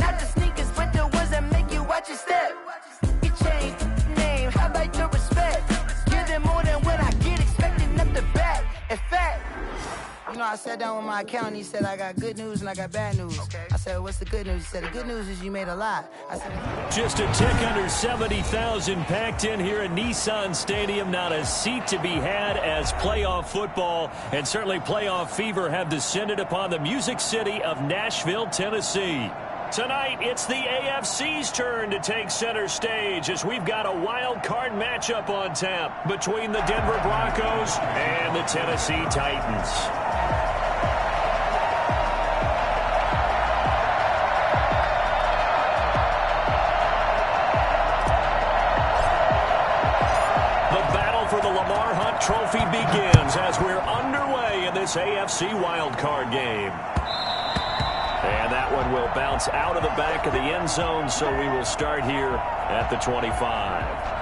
not the sneakers, but the ones that make you watch your step. Your chain, name, how about your respect? Give them more than what I get, expecting up the back. In fact, you know, I sat down with my accountant. He said, I got good news and I got bad news. Okay. I said, what's the good news? He said, the good news is you made a lot. I said, just a tick under 70,000 packed in here at Nissan Stadium. Not a seat to be had as playoff football and certainly playoff fever have descended upon the Music City of Nashville, Tennessee. Tonight, it's the AFC's turn to take center stage as we've got a wild card matchup on tap between the Denver Broncos and the Tennessee Titans. For the Lamar Hunt Trophy begins as we're underway in this AFC wildcard game. And that one will bounce out of the back of the end zone, so we will start here at the 25.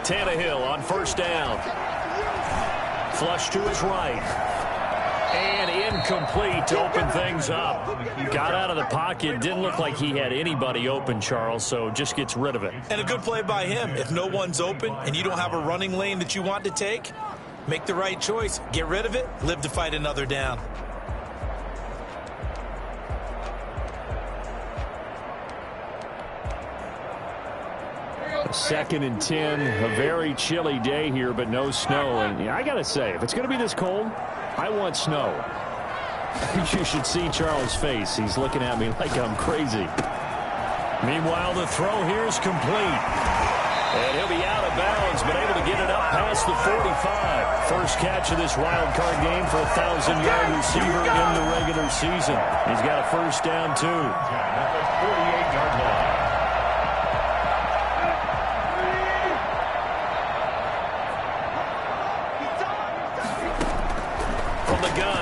Tannehill on first down. Flush to his right. And incomplete to open things up. Got out of the pocket. Didn't look like he had anybody open, Charles, so just gets rid of it. And a good play by him. If no one's open and you don't have a running lane that you want to take, make the right choice. Get rid of it. Live to fight another down. Second and 10, a very chilly day here, but no snow. And I got to say, if it's going to be this cold, I want snow. You should see Charles' face. He's looking at me like I'm crazy. Meanwhile, the throw here is complete. And he'll be out of bounds, but able to get it up past the 45. First catch of this wild card game for a 1,000-yard receiver in the regular season. He's got a first down, too. At the 48-yard line.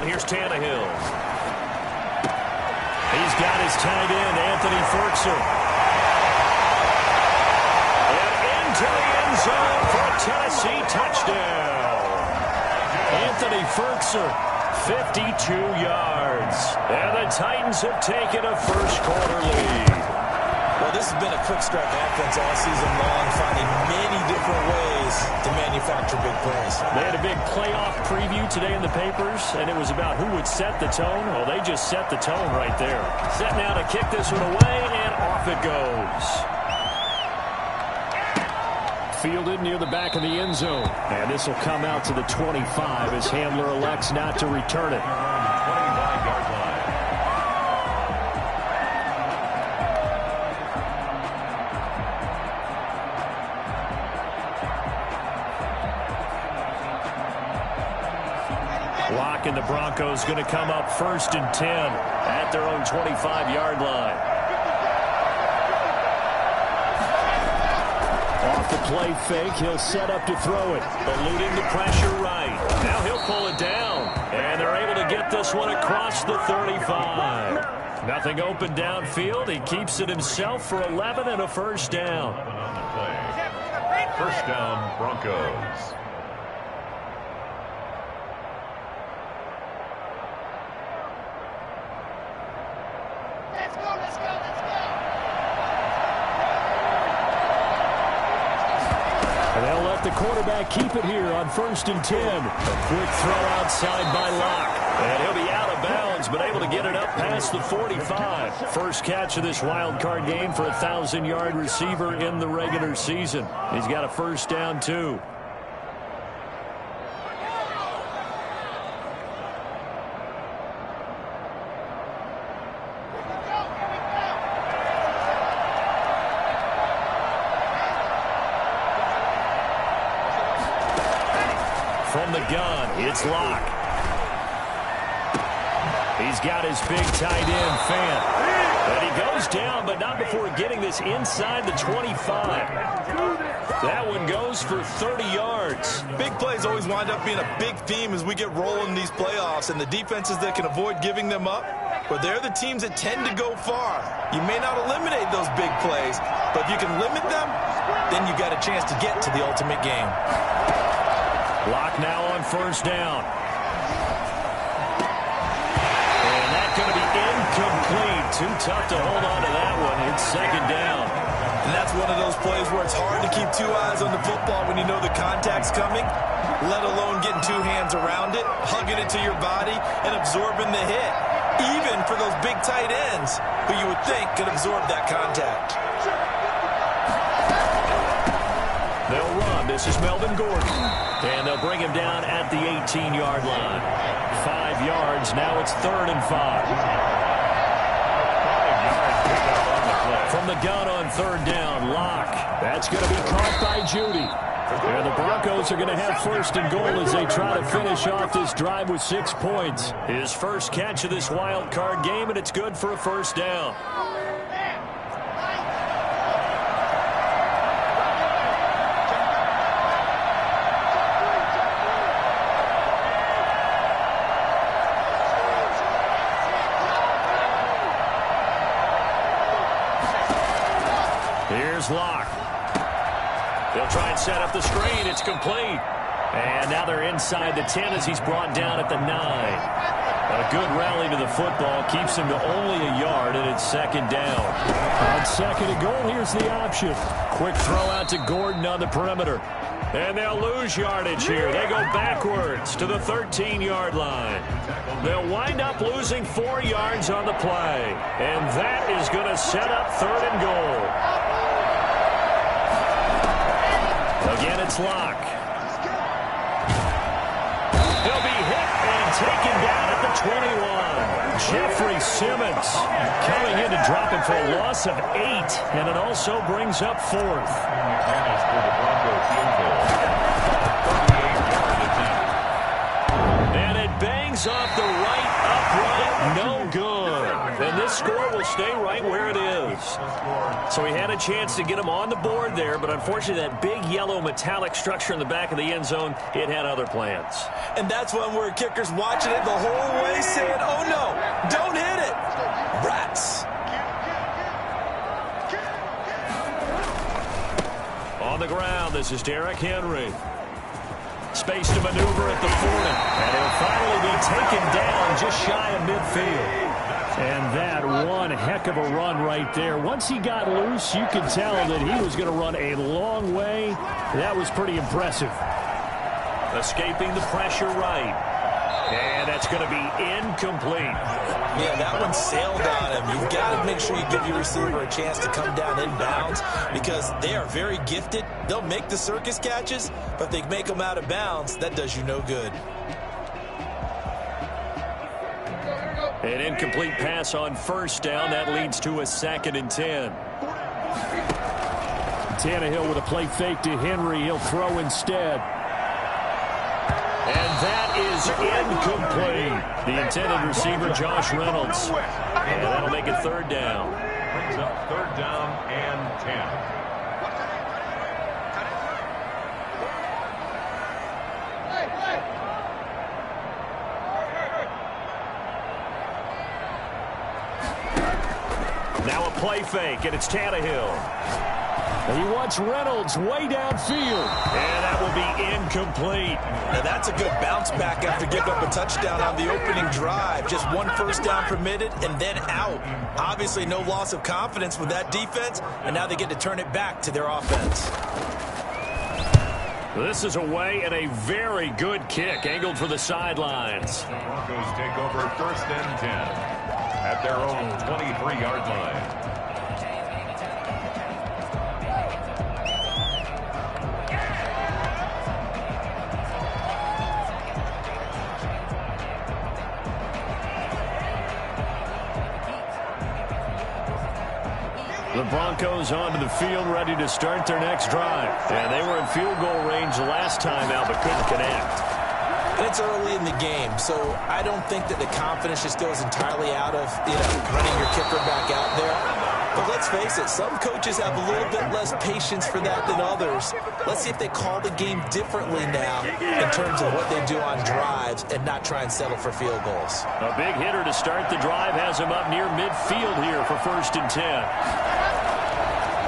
Here's Tannehill. He's got his tight end, Anthony Ferguson. And into the end zone for a Tennessee touchdown. Anthony Ferguson, 52 yards. And the Titans have taken a first-quarter lead. Well, this has been a quick-strike offense all season long, finding many different ways to manufacture big plays. They had a big playoff preview today in the papers, and it was about who would set the tone. Well, they just set the tone right there. Set now to kick this one away, and off it goes. Fielded near the back of the end zone. And this will come out to the 25 as Hamler elects not to return it. 29-yard line. And the Broncos going to come up first and 10 at their own 25-yard line. Off the play fake, he'll set up to throw it. Eluding the pressure right. Now he'll pull it down. And they're able to get this one across the 35. Nothing open downfield. He keeps it himself for 11 and a first down. First down, Broncos. The quarterback keep it here on first and 10. A quick throw outside by Locke. And he'll be out of bounds, but able to get it up past the 45. First catch of this wild card game for a 1,000-yard receiver in the regular season. He's got a first down, too. From the gun, it's Locke. He's got his big tight end, Fant. And he goes down, but not before getting this inside the 25. That one goes for 30 yards. Big plays always wind up being a big theme as we get rolling in these playoffs, and the defenses that can avoid giving them up, but they're the teams that tend to go far. You may not eliminate those big plays, but if you can limit them, then you got a chance to get to the ultimate game. Lock now on first down. And that's going to be incomplete. Too tough to hold on to that one. It's second down. And that's one of those plays where it's hard to keep two eyes on the football when you know the contact's coming, let alone getting two hands around it, hugging it to your body, and absorbing the hit. Even for those big tight ends who you would think could absorb that contact. They'll run. This is Melvin Gordon. And they'll bring him down at the 18-yard line. 5 yards. Now it's 3rd and 5. From the gun on 3rd down, Locke. That's going to be caught by Judy. And the Broncos are going to have 1st and goal as they try to finish off this drive with 6 points. His first catch of this wild card game, and it's good for a 1st down. Here's Locke. They'll try and set up the screen. It's complete. And now they're inside the 10 as he's brought down at the 9. A good rally to the football. Keeps him to only a yard, and it's 2nd down. On 2nd and goal, here's the option. Quick throw out to Gordon on the perimeter. And they'll lose yardage here. They go backwards to the 13-yard line. They'll wind up losing 4 yards on the play. And that is going to set up 3rd and goal. Again, it's Locke. He'll be hit and taken down at the 21. Jeffrey Simmons coming in to drop him for a loss of 8, and it also brings up 4th. And it bangs off the right upright. No good. And this score will stay right where it is. So he had a chance to get him on the board there, but unfortunately that big yellow metallic structure in the back of the end zone, it had other plans. And that's when we're kickers watching it the whole way saying, oh no, don't hit it. Rats. On the ground, this is Derrick Henry. Space to maneuver at the 40. And he'll finally be taken down just shy of midfield. And that one heck of a run right there. Once he got loose, you could tell that he was going to run a long way. That was pretty impressive. Escaping the pressure right. And that's going to be incomplete. Yeah, that one sailed on him. You've got to make sure you give your receiver a chance to come down inbounds because they are very gifted. They'll make the circus catches, but if they make them out of bounds, that does you no good. An incomplete pass on 1st down. That leads to a 2nd and 10. Tannehill with a play fake to Henry. He'll throw instead. And that is incomplete. The intended receiver, Josh Reynolds. And that'll make it 3rd down. Brings up 3rd down and 10. Now a play fake, and it's Tannehill. And he wants Reynolds way downfield. And that will be incomplete. Now that's a good bounce back after giving up a touchdown on the opening drive. Just 1 first down permitted and then out. Obviously no loss of confidence with that defense, and now they get to turn it back to their offense. This is away and a very good kick angled for the sidelines. The Broncos take over 1st and 10 at their own 23-yard line. The Broncos onto the field, ready to start their next drive. And they were in field goal range last time out, but couldn't connect. And it's early in the game, so I don't think that the confidence just goes entirely out of, running your kicker back out there. But let's face it, some coaches have a little bit less patience for that than others. Let's see if they call the game differently now in terms of what they do on drives and not try and settle for field goals. A big hitter to start the drive has him up near midfield here for 1st and 10.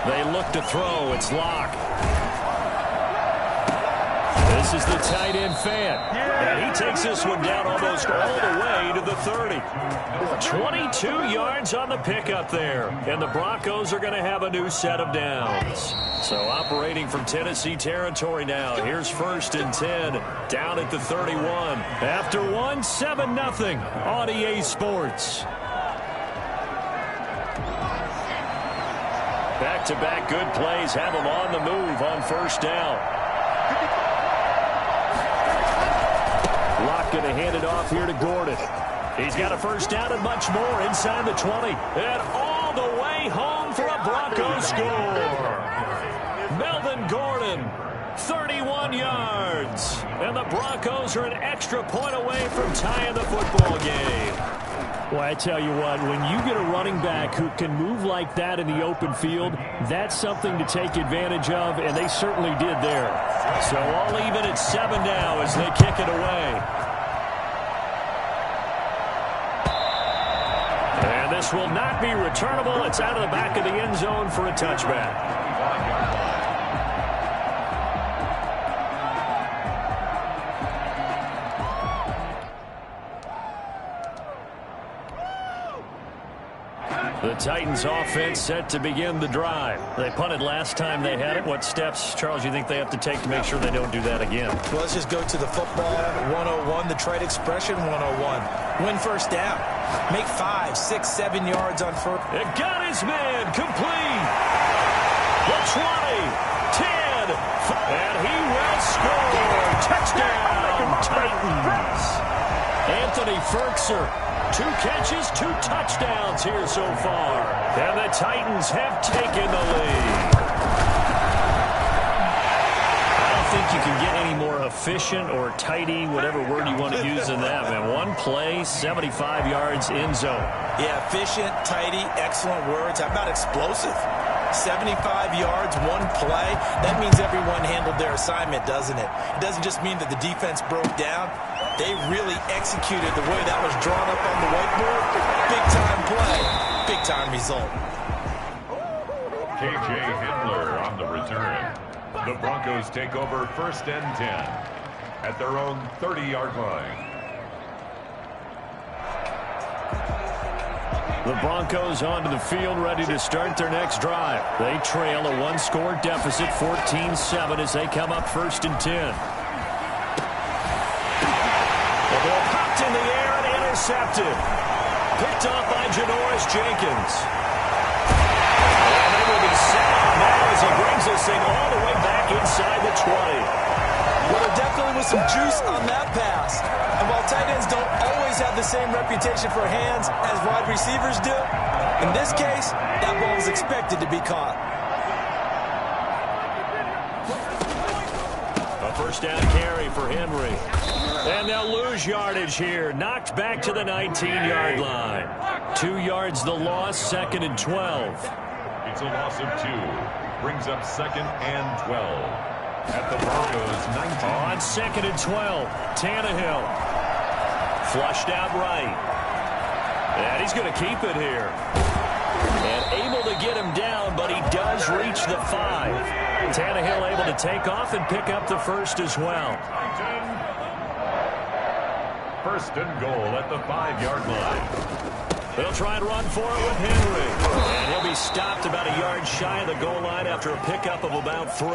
They look to throw. It's Locke. This is the tight end fan. And he takes this one down almost all the way to the 30. 22 yards on the pickup there. And the Broncos are going to have a new set of downs. So operating from Tennessee territory now. Here's 1st and 10 down at the 31. After one, 7-0 on EA Sports. Back-to-back good plays have them on the move on 1st down. Locke going to hand it off here to Gordon. He's got a 1st down and much more inside the 20. And all the way home for a Broncos score. Melvin Gordon, 31 yards. And the Broncos are an extra point away from tying the football game. Well, I tell you what, when you get a running back who can move like that in the open field, that's something to take advantage of, and they certainly did there. So all even at 7 now as they kick it away. And this will not be returnable. It's out of the back of the end zone for a touchback. The Titans offense set to begin the drive. They punted last time they had it. What steps, Charles, you think they have to take to make sure they don't do that again? Well, let's just go to the football 101, the trade expression 101. Win 1st down. Make 5, 6, 7 yards on 1st. It got his man complete. The 20, 10, and he will score. Touchdown, Titans. Anthony Ferkser. 2 catches, 2 touchdowns here so far. And the Titans have taken the lead. I don't think you can get any more efficient or tidy, whatever word you want to use in that, man. One play, 75 yards in zone. Yeah, efficient, tidy, excellent words. How about explosive? 75 yards, one play. That means everyone handled their assignment, doesn't it? It doesn't just mean that the defense broke down. They really executed the way that was drawn up on the whiteboard. Big-time play, big-time result. K.J. Hitler on the return. The Broncos take over 1st and 10 at their own 30-yard line. The Broncos onto the field, ready to start their next drive. They trail a 1-score deficit, 14-7, as they come up 1st and 10. The ball popped in the air and intercepted. Picked off by Janoris Jenkins. And they will be set up now as he brings this thing all the way back inside the 20. Well, there definitely was some juice on that pass. And while tight ends don't always have the same reputation for hands as wide receivers do, in this case, that ball was expected to be caught. A 1st down carry for Henry. And they'll lose yardage here. Knocked back to the 19-yard line. 2 yards the loss, 2nd and 12. It's a loss of 2. Brings up 2nd and 12. At the Broncos 19. On 2nd and 12, Tannehill. Flushed out right. And he's going to keep it here. And able to get him down, but he does reach the 5. Tannehill able to take off and pick up the 1st as well. 1st and goal at the 5-yard line. They'll try and run for it with Henry. And he'll be stopped about a yard shy of the goal line after a pickup of about 3.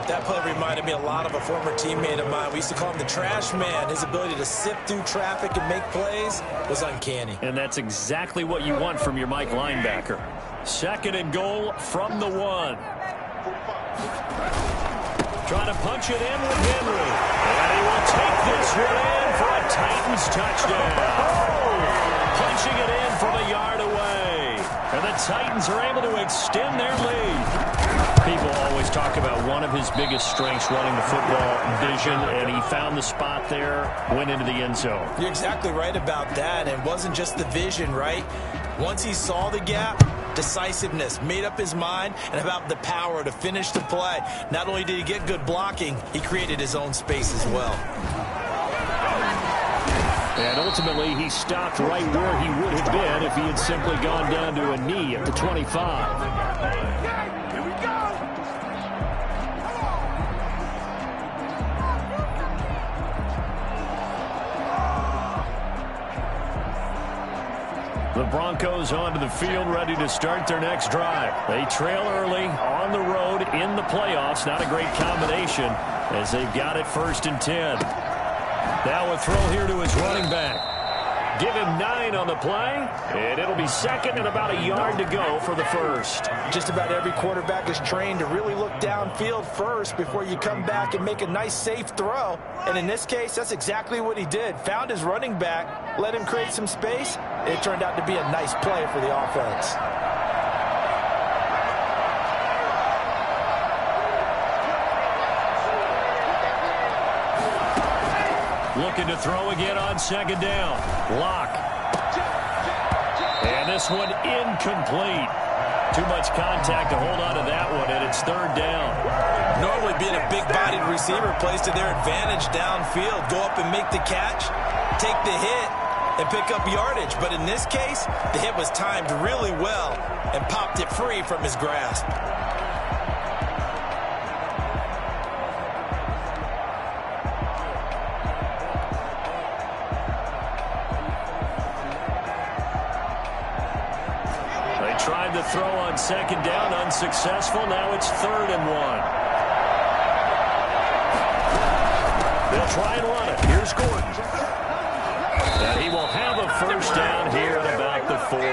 That play reminded me a lot of a former teammate of mine. We used to call him the trash man. His ability to sift through traffic and make plays was uncanny. And that's exactly what you want from your Mike linebacker. 2nd and goal from the 1. Trying to punch it in with Henry. And he will take this one in for a Titans touchdown. Punching it in from a yard away. And the Titans are able to extend their lead. People always talk about one of his biggest strengths running the football, vision, and he found the spot there, went into the end zone. You're exactly right about that. And it wasn't just the vision, right? Once he saw the gap, decisiveness, made up his mind, and about the power to finish the play. Not only did he get good blocking, he created his own space as well. And ultimately, he stopped right where he would have been if he had simply gone down to a knee at the 25. The Broncos onto the field, ready to start their next drive. They trail early on the road in the playoffs. Not a great combination as they've got it 1st and 10. Now a throw here to his running back. Give him 9 on the play, and it'll be second and about a yard to go for the first. Just about every quarterback is trained to really look downfield first before you come back and make a nice, safe throw. And in this case, that's exactly what he did. Found his running back, let him create some space. It turned out to be a nice play for the offense. Looking to throw again on 2nd down. Lock. And this one incomplete. Too much contact to hold on to that one, and it's 3rd down. Normally being a big-bodied receiver plays to their advantage downfield. Go up and make the catch, take the hit, and pick up yardage. But in this case, the hit was timed really well and popped it free from his grasp. Tried to throw on 2nd down, unsuccessful. Now it's 3rd and 1. They'll try and run it. Here's Gordon. And he will have a 1st down here at about the 40.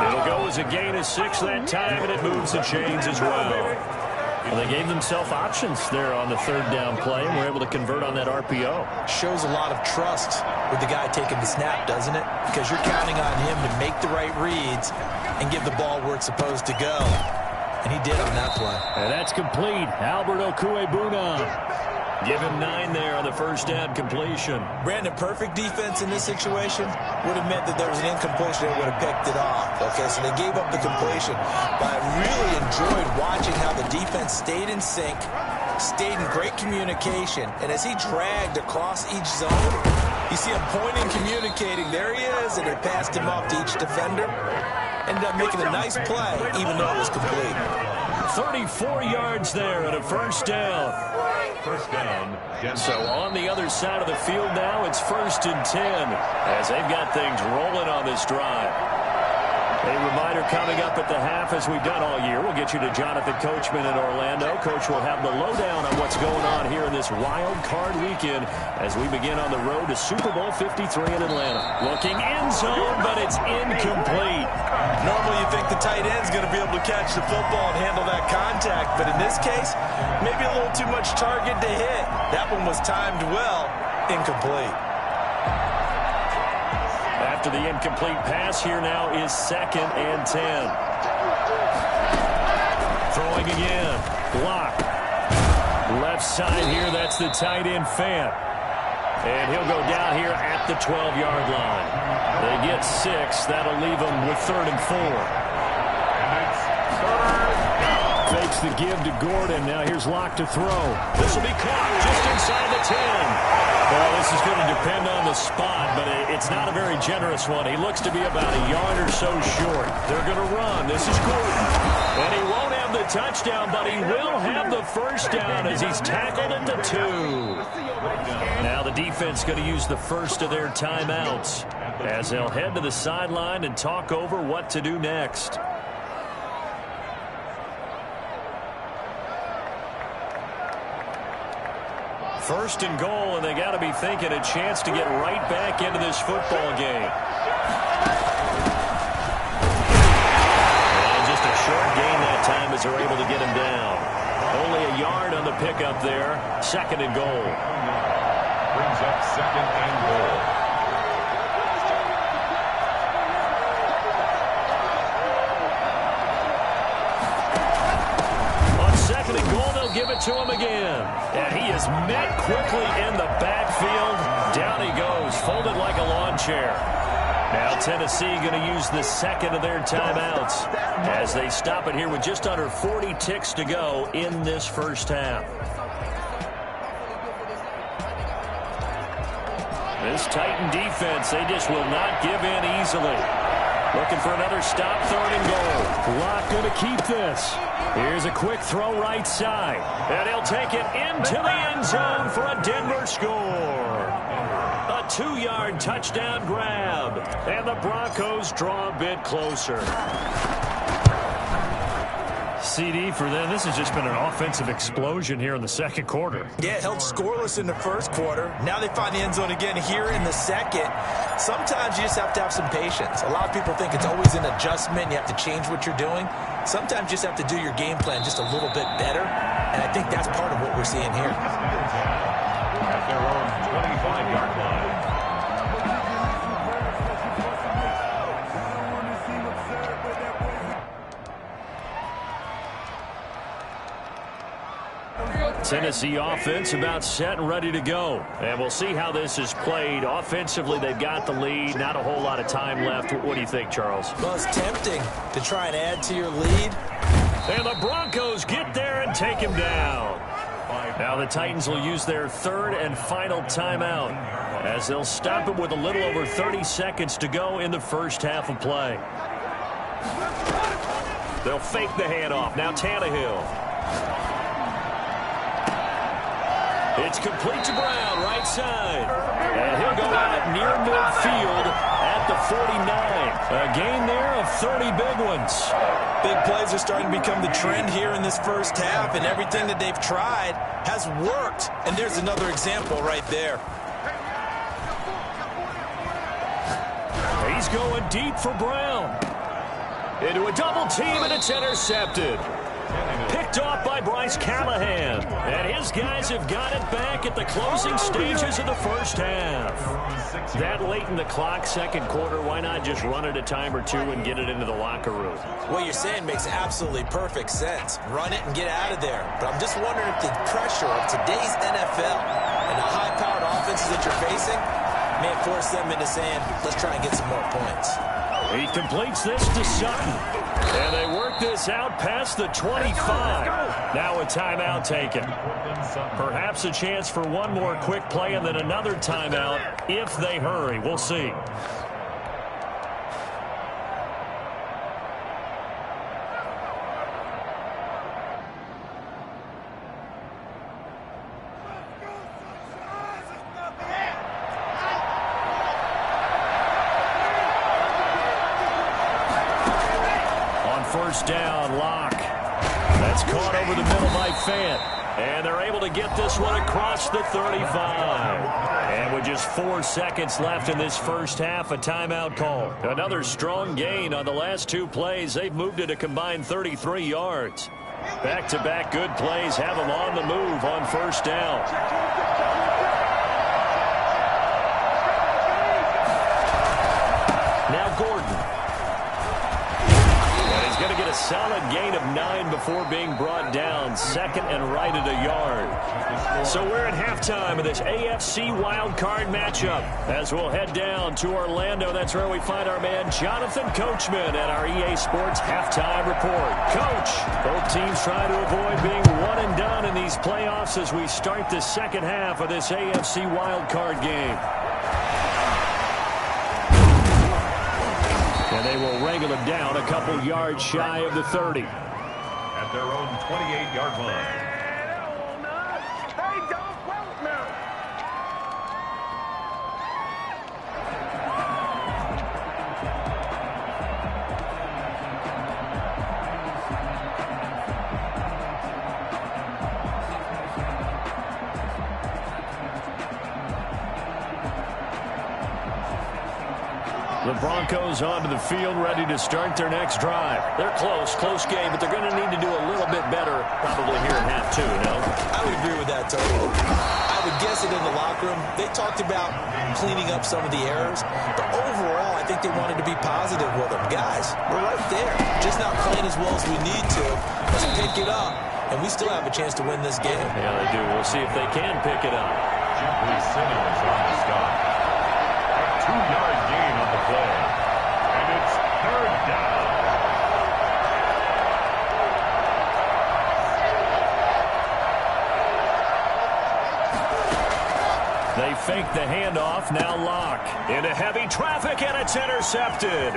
It'll go as a gain of 6 that time, and it moves the chains as well. Well, they gave themselves options there on the 3rd down play, and were able to convert on that RPO. Shows a lot of trust with the guy taking the snap, doesn't it? Because you're counting on him to make the right reads and give the ball where it's supposed to go. And he did on that play. And that's complete. Albert Okwuegbunam. Give him 9 there on the 1st down completion. Brandon, perfect defense in this situation would have meant that there was an incompletion that would have picked it off. Okay, so they gave up the completion. But I really enjoyed watching how the defense stayed in sync, stayed in great communication, and as he dragged across each zone, you see him pointing, communicating. There he is, and they passed him off to each defender. Ended up making a nice play, even though it was complete. 34 yards there and a 1st down. 1st down. So on the other side of the field now, it's 1st and 10 as they've got things rolling on this drive. A reminder coming up at the half, as we've done all year. We'll get you to Jonathan Coachman in Orlando. Coach will have the lowdown on what's going on here in this wild card weekend as we begin on the road to Super Bowl 53 in Atlanta. Looking end zone, but it's incomplete. Normally you think the tight end's going to be able to catch the football and handle that contact, but in this case, maybe a little too much target to hit. That one was timed well, incomplete. After the incomplete pass, here now is 2nd and 10. Throwing again. Block. Left side here, that's the tight end Fant. And he'll go down here at the 12-yard line. They get 6. That'll leave them with 3rd and 4. Fakes the give to Gordon. Now here's Locke to throw. This will be caught just inside the 10. Well, this is going to depend on the spot, but it's not a very generous one. He looks to be about a yard or so short. They're going to run. This is Gordon. And he won't have the touchdown, but he will have the 1st down as he's tackled at the 2. Now the defense going to use the first of their timeouts as they'll head to the sideline and talk over what to do next. First and goal, and they got to be thinking a chance to get right back into this football game. And just a short gain that time as they're able to get him down. Only a yard on the pickup there. 2nd and goal. Brings up 2nd and goal. Give it to him again. And he is met quickly in the backfield. Down he goes, folded like a lawn chair. Now Tennessee going to use the second of their timeouts as they stop it here with just under 40 ticks to go in this first half. This Titan defense, they just will not give in easily. Looking for another stop, 3rd and goal. Locke going to keep this. Here's a quick throw right side. And he'll take it into the end zone for a Denver score. A 2-yard touchdown grab. And the Broncos draw a bit closer. CD for them. This has just been an offensive explosion here in the second quarter. Yeah, held scoreless in the first quarter. Now they find the end zone again here in the second. Sometimes you just have to have some patience. A lot of people think it's always an adjustment. You have to change what you're doing. Sometimes you just have to do your game plan just a little bit better. And I think that's part of what we're seeing here. At their own 25-yard line. Tennessee offense about set and ready to go. And we'll see how this is played. Offensively, they've got the lead. Not a whole lot of time left. What do you think, Charles? Well, it's tempting to try and add to your lead. And the Broncos get there and take him down. Now the Titans will use their 3rd and final timeout as they'll stop it with a little over 30 seconds to go in the first half of play. They'll fake the handoff. Now Tannehill. It's complete to Brown, right side. And he'll go out near midfield at the 49. A gain there of 30 big ones. Big plays are starting to become the trend here in this first half, and everything that they've tried has worked. And there's another example right there. He's going deep for Brown. Into a double team, and it's intercepted. Picked off by Bryce Callahan. And his guys have got it back at the closing stages of the first half. That late in the clock, second quarter, why not just run it a time or two and get it into the locker room? What you're saying makes absolutely perfect sense. Run it and get out of there. But I'm just wondering if the pressure of today's NFL and the high-powered offenses that you're facing may force them into saying, let's try and get some more points. He completes this to Sutton. And they work this out past the 25. Now a timeout taken. Perhaps a chance for one more quick play and then another timeout if they hurry. We'll see. First down, Locke. That's caught over the middle by Fant. And they're able to get this one across the 35. And with just 4 seconds left in this first half, a timeout call. Another strong gain on the last 2 plays. They've moved it a combined 33 yards. Back-to-back good plays have them on the move on first down. Now Gordon. Going to get a solid gain of 9 before being brought down. Second and right at a yard. So we're at halftime of this AFC wildcard matchup. As we'll head down to Orlando, that's where we find our man Jonathan Coachman at our EA Sports halftime report. Coach, both teams try to avoid being one and done in these playoffs as we start the second half of this AFC wildcard game. And they will wrangle it down a couple yards shy of the 30. At their own 28-yard line. The Broncos onto the field, ready to start their next drive. They're close game, but they're going to need to do a little bit better probably here in half 2, no? I would agree with that totally. I would guess it in the locker room. They talked about cleaning up some of the errors, but overall, I think they wanted to be positive with them. Guys, we're right there. Just not playing as well as we need to. Let's pick it up, and we still have a chance to win this game. Yeah, they do. We'll see if they can pick it up. Jeffrey Simmons on the stop. 2-yard gain on the play. fake the handoff. Now Locke into heavy traffic, and it's intercepted.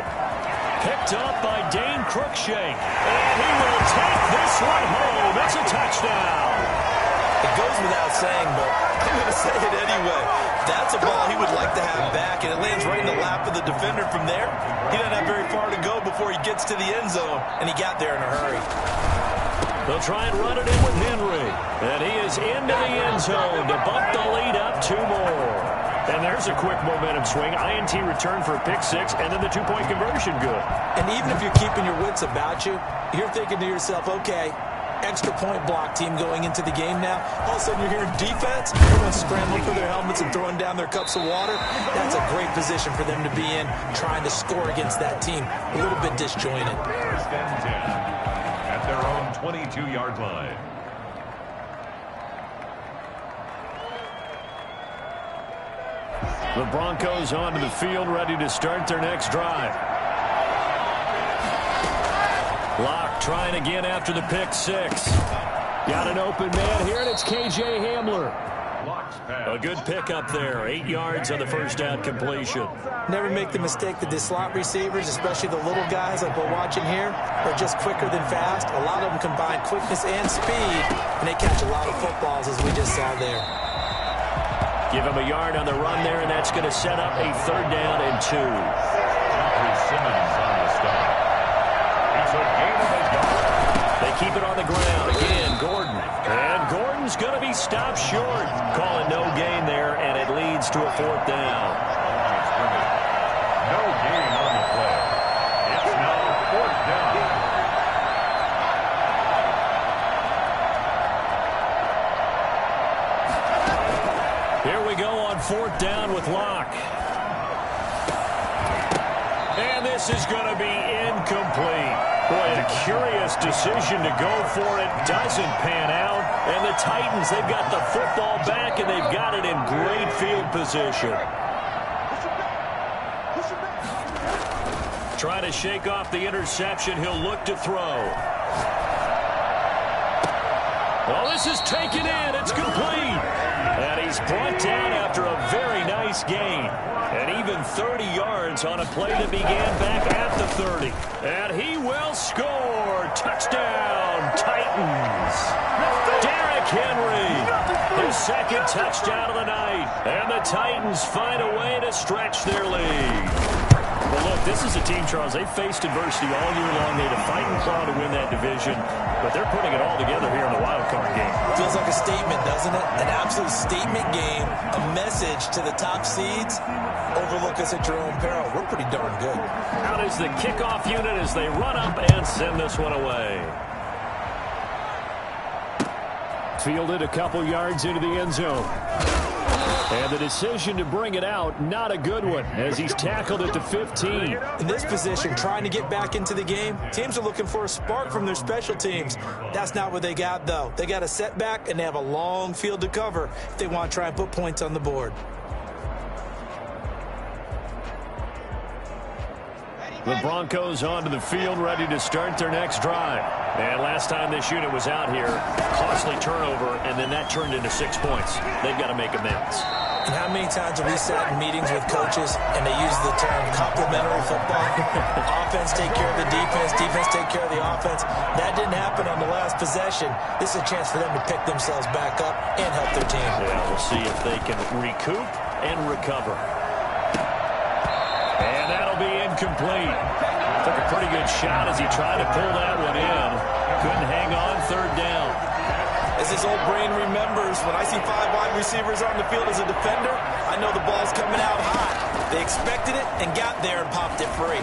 Picked up by Dane Cruikshank. And he will take this one home. It's a touchdown. It goes without saying, but I'm going to say it anyway. That's a ball he would like to have back, and it lands right in the lap of the defender from there. He doesn't have very far to go before he gets to the end zone, and he got there in a hurry. They'll try and run it in with Henry. And he is into the end zone to bump the lead up 2 more. And there's a quick momentum swing. INT return for a pick 6, and then the 2-point conversion good. And even if you're keeping your wits about you, you're thinking to yourself, okay, extra point block team going into the game now. All of a sudden you're hearing defense. Everyone's scrambling for their helmets and throwing down their cups of water. That's a great position for them to be in, trying to score against that team. A little bit disjointed. First and 10 at their own 22-yard line. The Broncos onto the field, ready to start their next drive. Locke trying again after the pick 6. Got an open man here, and it's KJ Hamler. A good pickup there. 8 yards on the first down completion. Never make the mistake that the slot receivers, especially the little guys like we're watching here, are just quicker than fast. A lot of them combine quickness and speed, and they catch a lot of footballs, as we just saw there. Give him a yard on the run there, and that's going to set up a 3rd down and 2. Simmons on the stop. It's a gain of a yard. They keep it on the ground. Again, Gordon. And Gordon's going to be stopped short. Calling no gain there, and it leads to a 4th down. No gain on the play. It's now 4th down. Here we go on 4th down with Locke. And this is going to be incomplete. Boy, a curious decision to go for it. Doesn't pan out. And the Titans, they've got the football back, and they've got it in great field position. Trying to shake off the interception. He'll look to throw. Well, this is taken in. It's complete. And he's brought down after a very nice gain. And even 30 yards on a play that began back at the 30. And he will score. Touchdown, Titans. Derrick Henry, his 2nd touchdown of the night. And the Titans find a way to stretch their lead. Well, look, this is a team, Charles, they faced adversity all year long. They had to fight and claw to win that division, but they're putting it all together here in the wild card game. Feels like a statement, doesn't it? An absolute statement game, a message to the top seeds. Overlook us at your own peril. We're pretty darn good. Out is the kickoff unit as they run up and send this one away. Fielded a couple yards into the end zone. And the decision to bring it out, not a good one, as he's tackled at the 15. In this position, trying to get back into the game, teams are looking for a spark from their special teams. That's not what they got, though. They got a setback, and they have a long field to cover if they want to try and put points on the board. The Broncos onto the field, ready to start their next drive. And last time this unit was out here, costly turnover, and then that turned into 6 points. They've got to make amends. And how many times have we sat in meetings with coaches and they use the term complementary football? Offense take care of the defense, defense take care of the offense. That didn't happen on the last possession. This is a chance for them to pick themselves back up and help their team. Yeah, we'll see if they can recoup and recover. And that'll be incomplete. Took a pretty good shot as he tried to pull that one in. Couldn't hang on, 3rd down. As his old brain remembers, when I see 5 wide receivers on the field as a defender, I know the ball's coming out hot. They expected it and got there and popped it free.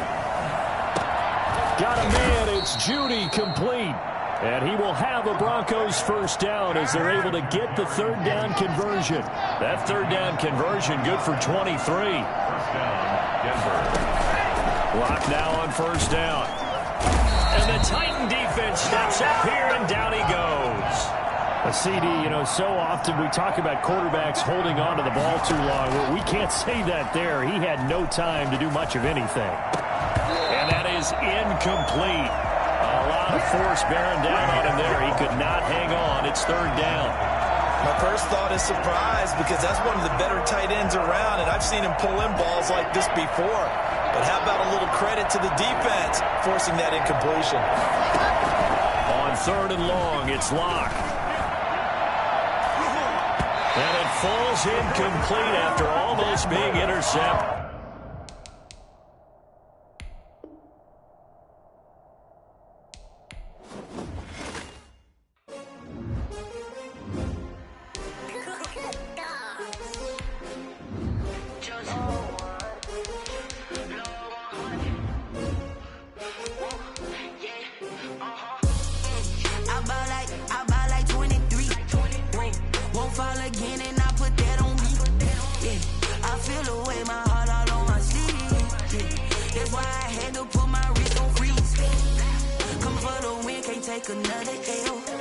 Got a man, it's Judy, complete. And he will have a Broncos 1st down as they're able to get the 3rd down conversion. That 3rd down conversion good for 23. First down, Denver. Locke now on 1st down. And the Titan defense steps up here, and down he goes. A CD, you know, so often we talk about quarterbacks holding on to the ball too long. Well, we can't say that there. He had no time to do much of anything. And that is incomplete. A lot of force bearing down on him there. He could not hang on. It's 3rd down. My first thought is surprise because that's one of the better tight ends around, and I've seen him pull in balls like this before. But how about a little credit to the defense forcing that incompletion? On 3rd and long, it's Locke. And it falls incomplete after almost being intercepted. Take another L.